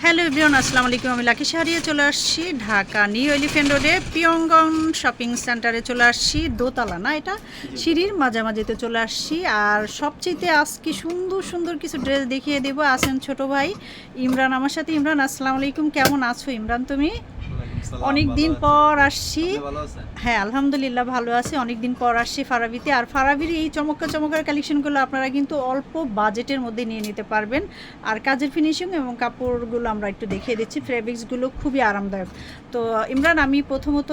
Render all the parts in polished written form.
Hello everyone, আসসালামু আলাইকুম। আমি লাকি শাহরিয়া চলে আসছি ঢাকা নিউ এলিফ্যান্ট রোডে পিয়ঙ্গন শপিং সেন্টারে চলে আসছি। দোতলা না, এটা সিঁড়ির মাঝামাঝিতে চলে আসছি। আর সবচেয়ে আজকে সুন্দর সুন্দর কিছু ড্রেস দেখিয়ে দেবো। আছেন ছোট ভাই ইমরান আমার সাথে। ইমরান, আসসালামু আলাইকুম, কেমন আছো ইমরান তুমি? অনেক দিন পর আসছি। হ্যাঁ, আলহামদুলিল্লাহ ভালো আছি। অনেক দিন পর আসছি ফারাবিতে। আর ফারাবির এই চমৎকার চমৎকার কালেকশনগুলো আপনারা কিন্তু অল্প বাজেটের মধ্যে নিয়ে নিতে পারবেন। আর কাজের ফিনিশিং এবং কাপড়গুলো আমরা একটু দেখিয়ে দিচ্ছি। ফেব্রিক্সগুলো খুবই আরামদায়ক। তো ইমরান, আমি প্রথমত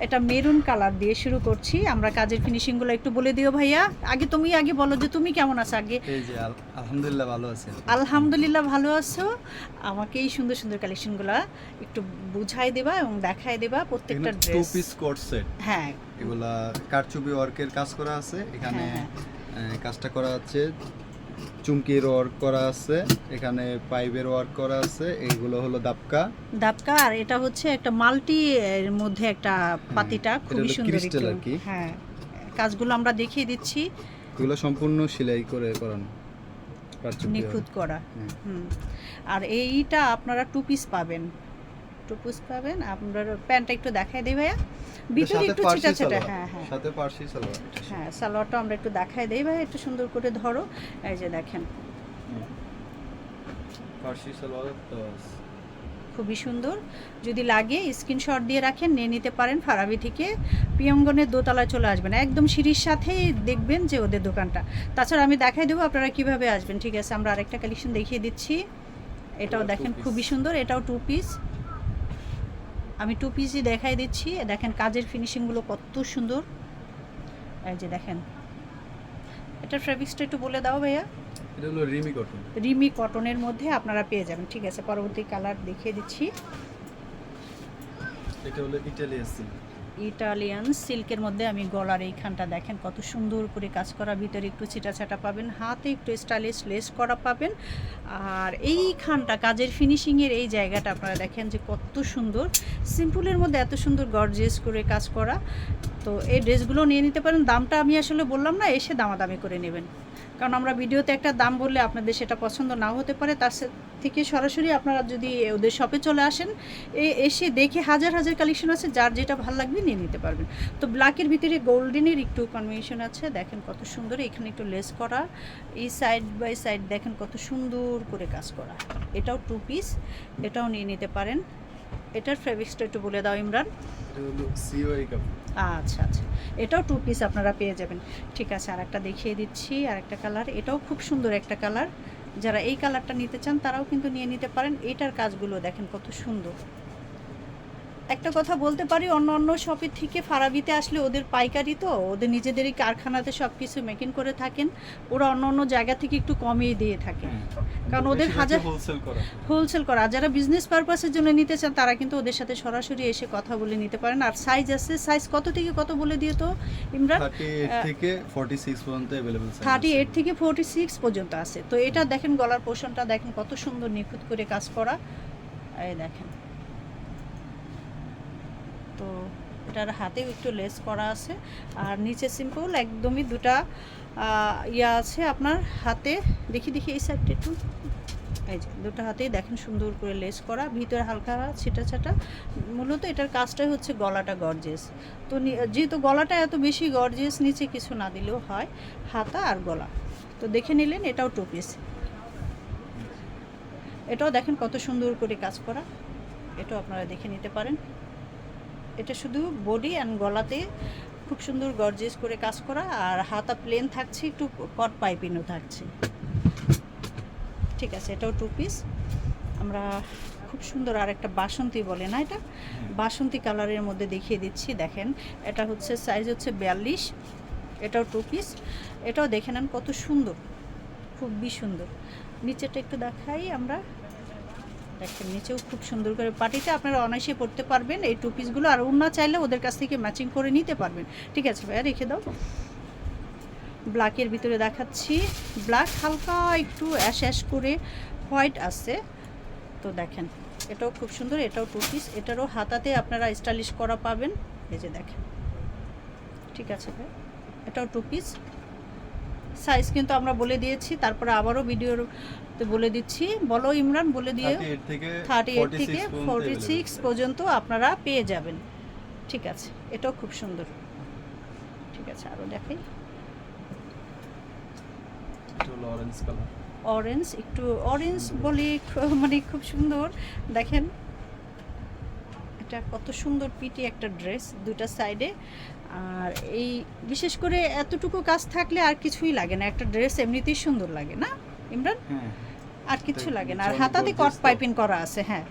এটা মেরুন কালার দিয়ে শুরু করছি। আমরা কাজের ফিনিশিংগুলো একটু বলে দিও ভাইয়া। তুমি আগে বলো যে তুমি কেমন আছো আগে। এই যে আলহামদুলিল্লাহ ভালো আছি। আলহামদুলিল্লাহ ভালো আছো। আমাকে এই সুন্দর সুন্দর কালেকশনগুলো একটু বুঝাই দেবা এবং দেখাই দেবা প্রত্যেকটা two dress. Piece coat set, হ্যাঁ, এগুলা কারচুপি ওয়ার্কের কাজ করা আছে এখানে। কাজটা করা আছে, চুমকির ওয়ার্ক করা আছে এখানে, পাইপের ওয়ার্ক করা আছে। এইগুলো হলো দাপকা। আর এটা হচ্ছে একটা মাল্টি এর মধ্যে একটা পাতিটা খুবই সুন্দর ক্রিস্টাল আর কি। হ্যাঁ, কাজগুলো আমরা দেখিয়ে দিচ্ছি। এগুলো সম্পূর্ণ সেলাই করে করানো, নিখুঁত করা। আর এইটা আপনারা টু পিস পাবেন। আপনারা প্যান্টটা একটু দেখাই দেই ভাইয়া, ভিতরে একটু ছিটা ছিটা। হ্যাঁ হ্যাঁ, সাথে পার্সি সালোয়ার। হ্যাঁ, সালোয়ারটা আমরা একটু দেখাই দেই ভাইয়া, একটু সুন্দর করে ধরো। এই যে দেখেন, পার্সি সালোয়ার খুবই সুন্দর। যদি লাগে স্ক্রিনশট দিয়ে রাখেন, নিয়ে নিতে পারেন। ফারাবি থেকে পিয়ঙ্গনের দোতলায় চলে আসবেন, একদম সিঁড়ির সাথেই দেখবেন যে ওদের দোকানটা। তাছাড়া আমি দেখাই দেবো আপনারা কিভাবে আসবেন। ঠিক আছে, আমরা আরেকটা কালেকশন দেখিয়ে দিচ্ছি। এটাও দেখেন খুবই সুন্দর, এটাও টু পিস। আমি টু পিসই দেখাই দিচ্ছি। দেখেন কাজের ফিনিশিংগুলো কত সুন্দর। এই যে দেখেন, এটার ফেব্রিক্সটা একটু বলে দাও ভাইয়া। এটা হলো রিমি কটন। রিমি কটনের মধ্যে আপনারা পেয়ে যাবেন। ঠিক আছে, পরবর্তী কালার দেখিয়ে দিচ্ছি। এটা হলো ইটালিয়ান সিল্ক। ইটালিয়ান সিল্কের মধ্যে আমি গলার এইখানটা দেখেন কত সুন্দর করে কাজ করা, ভিতরে একটু ছিটা ছাটা পাবেন, হাতে একটু স্টাইলিশ লেস করা পাবেন। আর এইখানটা কাজের ফিনিশিংয়ের এই জায়গাটা আপনারা দেখেন যে কত সুন্দর, সিম্পলের মধ্যে এত সুন্দর গর্জিয়াস করে কাজ করা। তো এই ড্রেসগুলো নিয়ে নিতে পারেন। দামটা আমি আসলে বললাম না, এসে দামাদামি করে নেবেন, কারণ আমরা ভিডিওতে একটা দাম বললে আপনাদের সেটা পছন্দ নাও হতে পারে। তার থেকে সরাসরি আপনারা যদি ওদের শপে চলে আসেন, এসে দেখে হাজার হাজার কালেকশন আছে, যার যেটা ভালো লাগবে নিয়ে নিতে পারবেন। তো ব্ল্যাকের ভিতরে গোল্ডেনের একটু কম্বিনেশন আছে, দেখেন কত সুন্দর। এখানে একটু লেস করা, এই সাইড বাই সাইড দেখেন কত সুন্দর করে কাজ করা। এটাও টু পিস, এটাও নিয়ে নিতে পারেন। এটার ফেব্রিক্সটা একটু বলে দাও ইমরান। এটা হলো সিওআই কাপড়। আচ্ছা আচ্ছা, এটাও টু পিস আপনারা পেয়ে যাবেন। ঠিক আছে, আর একটা দেখিয়ে দিচ্ছি, আর একটা কালার। এটাও খুব সুন্দর একটা কালার। যারা এই কালারটা নিতে চান তারাও কিন্তু নিয়ে নিতে পারেন। এটার কাজগুলো দেখেন কত সুন্দর। একটা কথা বলতে পারি, অন্য অন্য শপের থেকে ফারাবিতে আসলে ওদের পাইকারি, তো ওদের নিজেদেরই কারখানাতে সব কিছু মেকিং করে থাকেন। ওরা অন্য অন্য জায়গা থেকে একটু কমিয়ে দিয়ে থাকে, কারণ ওদের হাজার হোলসেল করা। যারা বিজনেস পারপাসের জন্য নিতে চান তারা কিন্তু ওদের সাথে সরাসরি এসে কথা বলে নিতে পারেন। আর সাইজ আছে, সাইজ কত থেকে কত বলে দিয়ে তো ইমরান? 38 থেকে 46 পর্যন্ত अवेलेबल। 38 থেকে 46 পর্যন্ত আছে। তো এটা দেখেন, গলার পোর্শনটা দেখেন কত সুন্দর নিখুঁত করে কাজ করা। এই দেখেন, তো এটার হাতেও একটু লেস করা আছে। আর নিচে সিম্পল একদমই দুটা ইয়া আছে আপনার হাতে। দেখি এই সাইডটা একটু, এই যে দুটো হাতেই দেখেন সুন্দর করে লেস করা, ভিতরে হালকা ছিটা ছাটা। মূলত এটার কাজটাই হচ্ছে গলাটা গর্জিয়াস। তো যেহেতু গলাটা এত বেশি গর্জিয়াস, নিচে কিছু না দিলেও হয়, হাতা আর গলা। তো দেখে নিলেন, এটাও টু পিস। এটাও দেখেন কত সুন্দর করে কাজ করা, এটাও আপনারা দেখে নিতে পারেন। এটা শুধু বডি অ্যান্ড গলাতে খুব সুন্দর গর্জিয়াস করে কাজ করা, আর হাতা প্লেন থাকছে, একটু কট পাইপিংও থাকছে। ঠিক আছে, এটাও টু পিস। আমরা খুব সুন্দর আর একটা বাসন্তী বলে না, এটা বাসন্তী কালারের মধ্যে দেখিয়ে দিচ্ছি। দেখেন, এটা হচ্ছে সাইজ হচ্ছে 42। এটাও টু পিস। এটাও দেখে নেন কত সুন্দর, খুবই সুন্দর। নিচেটা একটু দেখাই আমরা, দেখেন নিচেও খুব সুন্দর করে পাটিটা আপনারা অনায়াসে পরতে পারবেন এই টু পিসগুলো। আর ওড়না চাইলে ওদের কাছ থেকে ম্যাচিং করে নিতে পারবেন। ঠিক আছে ভাইয়া, রেখে দাও। ব্ল্যাকের ভিতরে দেখাচ্ছি, ব্ল্যাক হালকা একটু অ্যাশ করে হোয়াইট আছে। তো দেখেন, এটাও খুব সুন্দর, এটাও টু পিস। এটারও হাতাতে আপনারা স্টাইলিশ করা পাবেন, এই যে দেখেন। ঠিক আছে ভাই, এটাও টু পিস। সাইজ কিন্তু আমরা বলে দিয়েছি, তারপরে আবারও ভিডিওতে বলে দিচ্ছি। বলো ইমরান, বলে দিয়ে 38 থেকে 46 পর্যন্ত আপনারা পেয়ে যাবেন। ঠিক আছে, এটাও খুব সুন্দর। ঠিক আছে, আরও দেখাই। অরেঞ্জ কালার, অরেঞ্জ, একটু অরেঞ্জ বলি, মানে খুব সুন্দর। দেখেন এটা কত সুন্দর পিটি একটা ড্রেস, দুটা সাইডে। আর এই বিশেষ করে এতটুকু কাজ থাকলে আর কিছুই লাগে না, একটা ড্রেস এমনিতেই সুন্দর লাগে না ইমরান, হ্যাঁ আর কিছু এটা লাগে না। আর নিচে হাতাতে অনেক কট gorgeous তো। পাইপিং করা আছে। হ্যাঁ,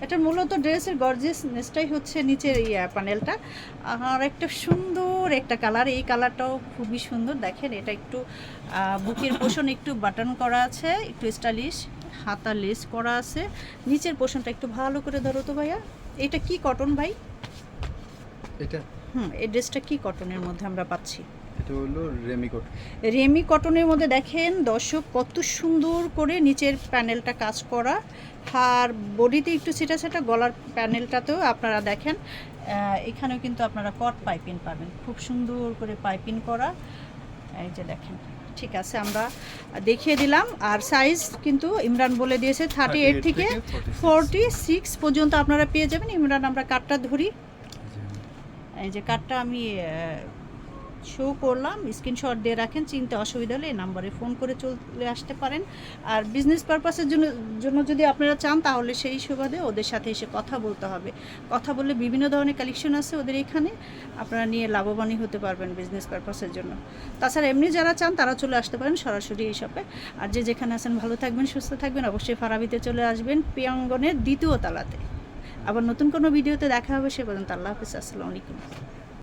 এটা মূলত ড্রেসের গর্জিয়াসনেসটাই হচ্ছে নিচের এই প্যানেলটা। আর একটা সুন্দর একটা কালার, এই কালারটাও খুবই সুন্দর। দেখেন এটা একটু বুকের পোষণ একটু বাটন করা আছে, একটু স্টাইলিশ, হাতা লেস করা আছে। নিচের পোষণটা একটু ভালো করে ধরো তো ভাইয়া, এটা কি কটন ভাই? এটা এই ড্রেসটা কি কটনের মধ্যে আমরা পাচ্ছি? এটা হলো রেমিকট। রেমি কটনের মধ্যে দেখেন দর্শক কত সুন্দর করে নিচের প্যানেলটা কাজ করা, আর বডিতে একটু ছিটা ছিটা, গলার প্যানেলটাতেও আপনারা দেখেন এখানেও কিন্তু আপনারা কট পাইপিং পাবেন, খুব সুন্দর করে পাইপিং করা। এই যে দেখেন। ঠিক আছে, আমরা দেখিয়ে দিলাম। আর সাইজ কিন্তু ইমরান বলে দিয়েছে 38 থেকে 46 পর্যন্ত আপনারা পেয়ে যাবেন। ইমরান, আমরা কার্ডটা ধরি। এই যে কার্ডটা আমি শো করলাম, স্ক্রিনশট দিয়ে রাখেন, চিনতে অসুবিধা হলে এই নাম্বারে ফোন করে চলে আসতে পারেন। আর বিজনেস পারপাসের জন্য যদি আপনারা চান তাহলে সেই সুবাদে ওদের সাথে এসে কথা বলতে হবে। কথা বললে বিভিন্ন ধরনের কালেকশন আছে ওদের এখানে, আপনারা নিয়ে লাভবানই হতে পারবেন বিজনেস পারপাসের জন্য। তাছাড়া এমনি যারা চান তারা চলে আসতে পারেন সরাসরি এই শপে। আর যে যেখানে আছেন ভালো থাকবেন, সুস্থ থাকবেন। অবশ্যই ফারাবিতে চলে আসবেন, প্রিয়াঙ্গনের 2য় তলাতে। আবার নতুন কোনো ভিডিওতে দেখা হবে, সে পর্যন্ত আল্লাহ হাফিজ, আসসালামু আলাইকুম।